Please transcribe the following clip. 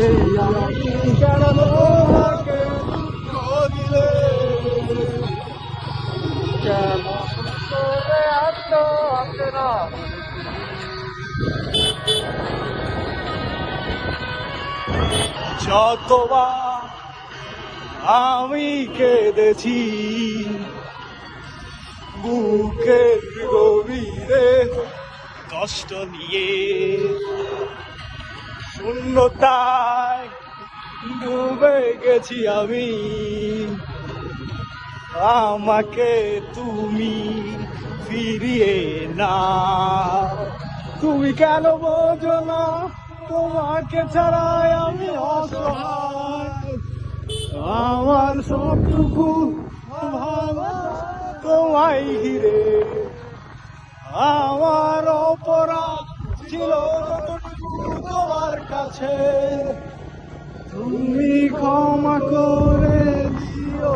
এই আমি কেন তোমাকে দুঃখ দিলে, কেন করে এত না যতবার আমি কেঁদেছি বুকের গভীরে কষ্ট নিয়ে, শূন্যতায় ডুবে গেছি আমি, আমাকে তুমি ফিরিয়ে না। তুমি কেন বোঝো না তোমাকে ছাড়াই আমি অসহায়, আমার সবটুকু ভালো তোমায় ঘিরে, আমার অপরাধ ছিল যতটুকু তোমার কাছে, তুমি ক্ষমা করে দিও।